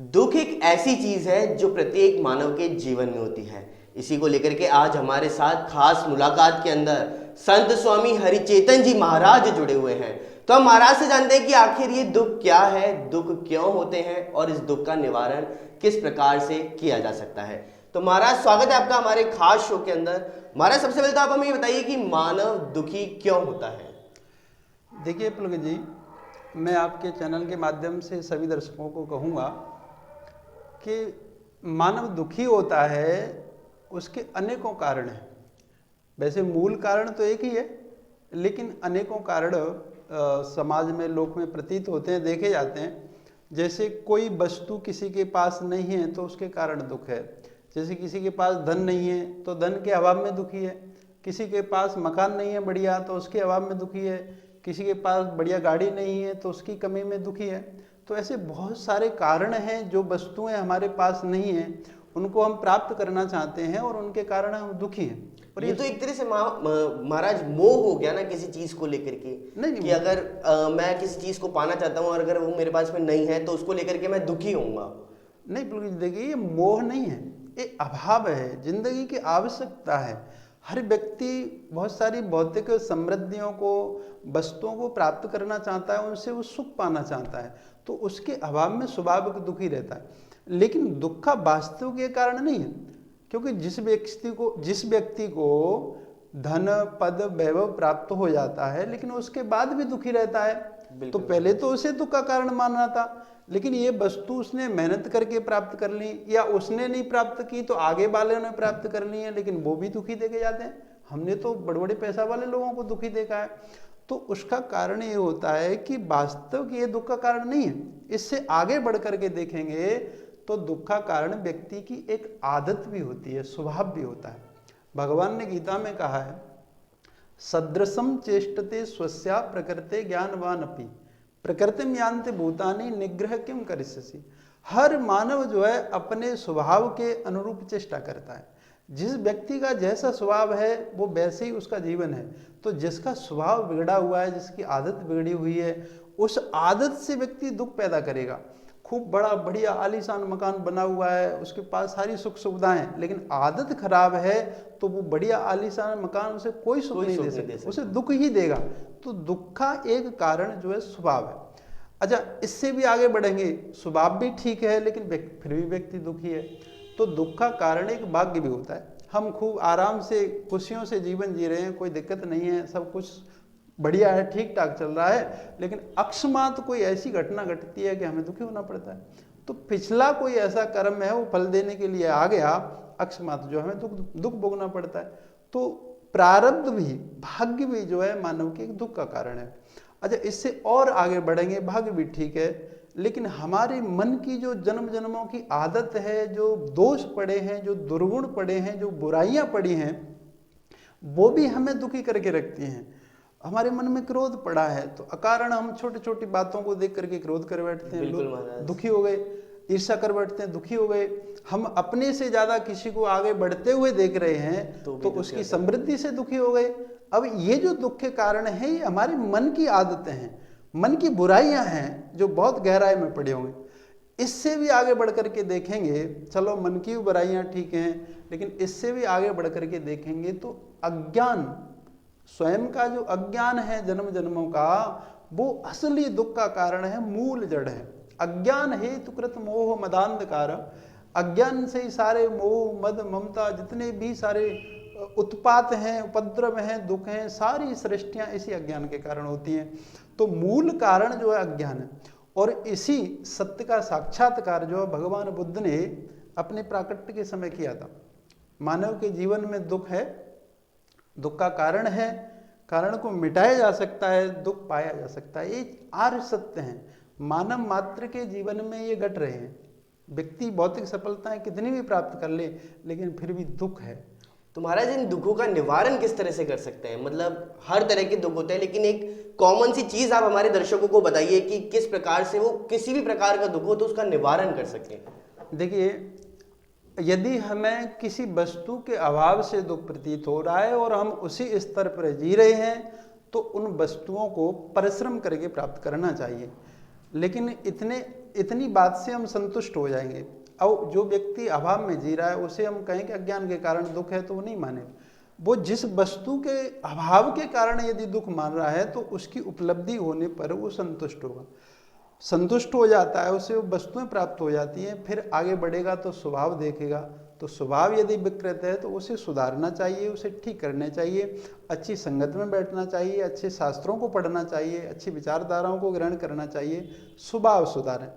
दुख एक ऐसी चीज है जो प्रत्येक मानव के जीवन में होती है। इसी को लेकर के आज हमारे साथ खास मुलाकात के अंदर संत स्वामी हरिचेतन जी महाराज जुड़े हुए हैं। तो हम महाराज से जानते हैं कि आखिर ये दुख क्या है, दुख क्यों होते हैं और इस दुख का निवारण किस प्रकार से किया जा सकता है। तो महाराज, स्वागत है आपका हमारे खास शो के अंदर। महाराज, सबसे पहले तो आप हमें ये बताइए कि मानव दुखी क्यों होता है। देखिए पुलक जी, मैं आपके चैनल के माध्यम से सभी दर्शकों को कहूँगा कि मानव दुखी होता है, उसके अनेकों कारण हैं। वैसे मूल कारण तो एक ही है, लेकिन अनेकों कारण समाज में, लोक में प्रतीत होते हैं, देखे जाते हैं। जैसे कोई वस्तु किसी के पास नहीं है तो उसके कारण दुख है। जैसे किसी के पास धन नहीं है तो धन के अभाव में दुखी है। किसी के पास मकान नहीं है बढ़िया तो उसके अभाव में दुखी है। किसी के पास बढ़िया गाड़ी नहीं है तो उसकी कमी में दुखी है। तो ऐसे बहुत सारे कारण हैं, जो वस्तुएं हमारे पास नहीं हैं उनको हम प्राप्त करना चाहते हैं और उनके कारण हम दुखी हैं। और ये तो एक तरह से महाराज मोह हो गया ना किसी चीज को लेकर के। नहीं, कि अगर मैं किसी चीज को पाना चाहता हूँ और अगर वो मेरे पास में नहीं है तो उसको लेकर के मैं दुखी होऊंगा। नहीं बिल्कुल, देखिए ये मोह नहीं है, ये अभाव है, जिंदगी की आवश्यकता है। हर व्यक्ति बहुत सारी भौतिक समृद्धियों को, वस्तुओं को प्राप्त करना चाहता है, उनसे वो सुख पाना चाहता है, तो उसके अभाव में स्वाभाविक दुखी रहता है। लेकिन दुख का वास्तविक ये कारण नहीं है, क्योंकि जिस व्यक्ति को धन, पद, वैभव प्राप्त हो जाता है लेकिन उसके बाद भी दुखी रहता है, तो पहले तो उसे दुख का कारण मानना था। लेकिन ये वस्तु उसने मेहनत करके प्राप्त कर ली, या उसने नहीं प्राप्त की तो आगे वाले ने प्राप्त कर ली है, लेकिन वो भी दुखी देखे जाते हैं। हमने तो बड़े बड़े पैसा वाले लोगों को दुखी देखा है। तो उसका कारण ये होता है कि वास्तव ये दुख का कारण नहीं है। इससे आगे बढ़ करके देखेंगे तो दुख का कारण व्यक्ति की एक आदत भी होती है, स्वभाव भी होता है। भगवान ने गीता में कहा है, सदृशम चेष्टते स्वस्या प्रकृते ज्ञानवान अपि प्रकृतिम यान्ति भूतानि निग्रह किम करिष्यसि। हर मानव जो है अपने स्वभाव के अनुरूप चेष्टा करता है। जिस व्यक्ति का जैसा स्वभाव है वो वैसे ही उसका जीवन है। तो जिसका स्वभाव बिगड़ा हुआ है, जिसकी आदत बिगड़ी हुई है, उस आदत से व्यक्ति दुख पैदा करेगा। खूब बड़ा बढ़िया आलीशान मकान बना हुआ है, उसके पास सारी सुख सुविधाएं हैं, लेकिन आदत खराब है तो वो बढ़िया आलीशान मकान उसे कोई सुख नहीं दे सकता, उसे दुख ही देगा। तो दुख का एक कारण जो है स्वभाव है। अच्छा, इससे भी आगे बढ़ेंगे, स्वभाव भी ठीक है लेकिन फिर भी व्यक्ति दुखी है, तो दुख का कारण एक भाग्य भी होता है। हम खूब आराम से, खुशियों से जीवन जी रहे हैं, कोई दिक्कत नहीं है, सब कुछ बढ़िया है, ठीक ठाक चल रहा है, लेकिन अकस्मात कोई ऐसी घटना घटती है कि हमें दुखी होना पड़ता है। तो पिछला कोई ऐसा कर्म है, वो फल देने के लिए आ गया, अकस्मात जो हमें दुख भोगना पड़ता है। तो प्रारब्ध भी, भाग्य भी जो है मानव के एक दुख का कारण है। अच्छा, इससे और आगे बढ़ेंगे, भाग्य भी ठीक है, लेकिन हमारे मन की जो जन्म जन्मों की आदत है, जो दोष पड़े हैं, जो दुर्गुण पड़े हैं, जो बुराइयां पड़ी हैं, वो भी हमें दुखी करके रखती हैं। हमारे मन में क्रोध पड़ा है तो अकारण हम छोटी छोटी बातों को देख करके क्रोध कर बैठते हैं, दुखी हो गए। ईर्ष्या कर बैठते हैं, दुखी हो गए। हम अपने से ज्यादा किसी को आगे बढ़ते हुए देख रहे हैं तो उसकी समृद्धि से दुखी हो गए। अब ये जो दुख के कारण है, ये हमारे मन की आदतें हैं, मन की बुराइयां हैं जो बहुत गहराई में पड़े होंगे। इससे भी आगे बढ़ करके देखेंगे, चलो मन की बुराइयां ठीक हैं, लेकिन इससे भी आगे बढ़ करके देखेंगे तो अज्ञान, स्वयं का जो अज्ञान है जन्म जन्मों का, वो असली दुख का कारण है, मूल जड़ है। अज्ञान हेतु कृत मोह मदांधकार, अज्ञान से ही सारे मोह, मद, ममता, जितने भी सारे उत्पात हैं, उपद्रव हैं, दुख हैं, सारी सृष्टियां इसी अज्ञान के कारण होती हैं। तो मूल कारण जो है अज्ञान है। और इसी सत्य का साक्षात्कार जो है भगवान बुद्ध ने अपने प्राकट्य के समय किया था। मानव के जीवन में दुख है, दुख का कारण है, कारण को मिटाया जा सकता है, दुख पाया जा सकता है, ये आर्य सत्य है। मानव मात्र के जीवन में ये घट रहे हैं। व्यक्ति भौतिक सफलताएं कितनी भी प्राप्त कर ले, लेकिन फिर भी दुख है। तो महाराज, इन दुखों का निवारण किस तरह से कर सकते हैं? मतलब हर तरह के दुख होते हैं, लेकिन एक कॉमन सी चीज आप हमारे दर्शकों को बताइए कि किस प्रकार से वो किसी भी प्रकार का दुख हो तो उसका निवारण कर सकें। देखिए, यदि हमें किसी वस्तु के अभाव से दुख प्रतीत हो रहा है और हम उसी स्तर पर जी रहे हैं, तो उन वस्तुओं को परिश्रम करके प्राप्त करना चाहिए। लेकिन इतने इतनी बात से हम संतुष्ट हो जाएंगे। और जो व्यक्ति अभाव में जी रहा है उसे हम कहें कि अज्ञान के कारण दुख है तो वो नहीं मानेगा। वो जिस वस्तु के अभाव के कारण यदि दुख मान रहा है तो उसकी उपलब्धि होने पर वो संतुष्ट होगा, संतुष्ट हो जाता है, उसे वो वस्तुएं प्राप्त हो जाती हैं। फिर आगे बढ़ेगा तो स्वभाव देखेगा, तो स्वभाव यदि विकृत है तो उसे सुधारना चाहिए, उसे ठीक करना चाहिए, अच्छी संगत में बैठना चाहिए, अच्छे शास्त्रों को पढ़ना चाहिए, अच्छी विचारधाराओं को ग्रहण करना चाहिए, स्वभाव सुधारें।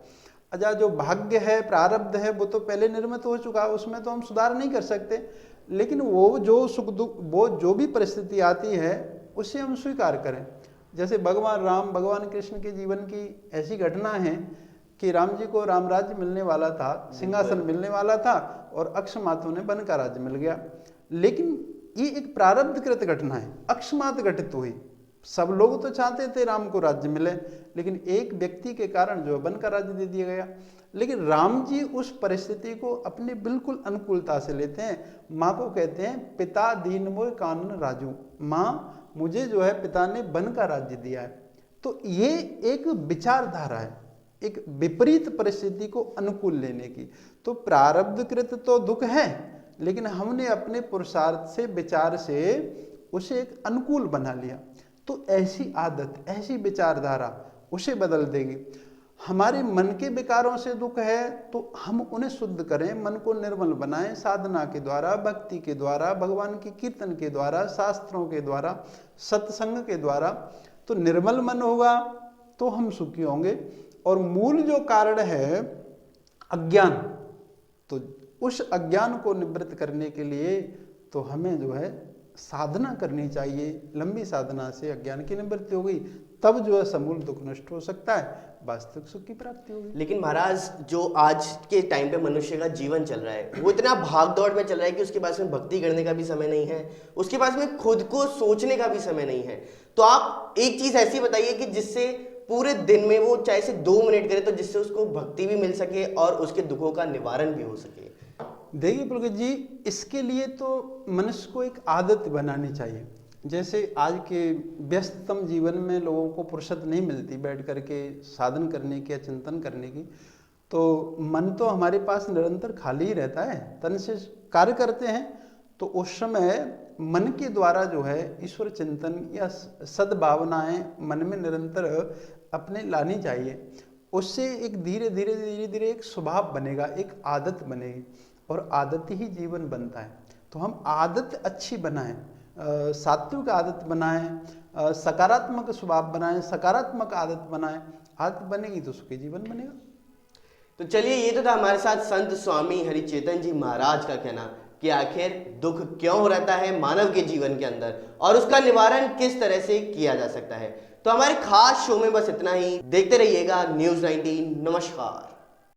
अच्छा, जो भाग्य है, प्रारब्ध है, वो तो पहले निर्मित हो चुका है, उसमें तो हम सुधार नहीं कर सकते, लेकिन वो जो सुख दुख, वो जो भी परिस्थिति आती है उसे हम स्वीकार करें। जैसे भगवान राम, भगवान कृष्ण के जीवन की ऐसी घटना है कि राम जी को राम राज्य मिलने वाला था, सिंहासन मिलने वाला था, और अक्षमातों ने वन का राज्य मिल गया। लेकिन ये एक प्रारब्धकृत घटना है, अक्षमात घटित हुई। सब लोग तो चाहते थे राम को राज्य मिले, लेकिन एक व्यक्ति के कारण जो वन का राज्य दे दिया गया। लेकिन राम जी उस परिस्थिति को अपने बिल्कुल अनुकूलता से लेते हैं। माँ को कहते हैं, पिता दीन मोय कानन राजू, माँ मुझे जो है पिता ने वन का राज्य दिया है। तो ये एक विचारधारा है, एक विपरीत परिस्थिति को अनुकूल लेने की। तो प्रारब्धकृत तो दुख है, लेकिन हमने अपने पुरुषार्थ से, विचार से उसे एक अनुकूल बना लिया। तो ऐसी आदत, ऐसी विचारधारा उसे बदल देगी। हमारे मन के विकारों से दुख है तो हम उन्हें शुद्ध करें, मन को निर्मल बनाएं, साधना के द्वारा, भक्ति के द्वारा, भगवान के कीर्तन के द्वारा, शास्त्रों के द्वारा, सत्संग के द्वारा। तो निर्मल मन होगा तो हम सुखी होंगे। और मूल जो कारण है अज्ञान, तो उस अज्ञान को निवृत्त करने के लिए तो हमें जो है साधना करनी चाहिए। लंबी साधना से अज्ञान की निवृत्ति होगी, तब जो है समूल दुख नष्ट हो सकता है, वास्तविक सुख की प्राप्ति होगी। लेकिन महाराज, जो आज के टाइम पे मनुष्य का जीवन चल रहा है वो इतना भाग दौड़ में चल रहा है कि उसके पास में भक्ति करने का भी समय नहीं है, उसके पास में खुद को सोचने का भी समय नहीं है। तो आप एक चीज ऐसी बताइए कि जिससे पूरे दिन में वो चाहे से 2 मिनट करे तो जिससे उसको भक्ति भी मिल सके और उसके दुखों का निवारण भी हो सके। देखिए पुलकित जी, इसके लिए तो मनुष्य को एक आदत बनानी चाहिए। जैसे आज के व्यस्ततम जीवन में लोगों को फुर्सत नहीं मिलती बैठ करके साधन करने की या चिंतन करने की, तो मन तो हमारे पास निरंतर खाली ही रहता है, तन से कार्य करते हैं। तो उस समय मन के द्वारा जो है ईश्वर चिंतन या सद्भावनाएं मन में निरंतर अपने लानी चाहिए। उससे एक धीरे धीरे एक स्वभाव बनेगा, एक आदत बनेगी, और आदत ही जीवन बनता है। तो हम आदत अच्छी बनाएं, सात्विक आदत बनाएं, सकारात्मक स्वभाव बनाएं, सकारात्मक आदत बनाएं। आदत बनेगी तो सुखी जीवन बनेगा। तो चलिए, ये तो था हमारे साथ संत स्वामी हरिचेतन जी महाराज का कहना कि आखिर दुख क्यों रहता है मानव के जीवन के अंदर और उसका निवारण किस तरह से किया जा सकता है। तो हमारे खास शो में बस इतना ही। देखते रहिएगा न्यूज़ 19। नमस्कार।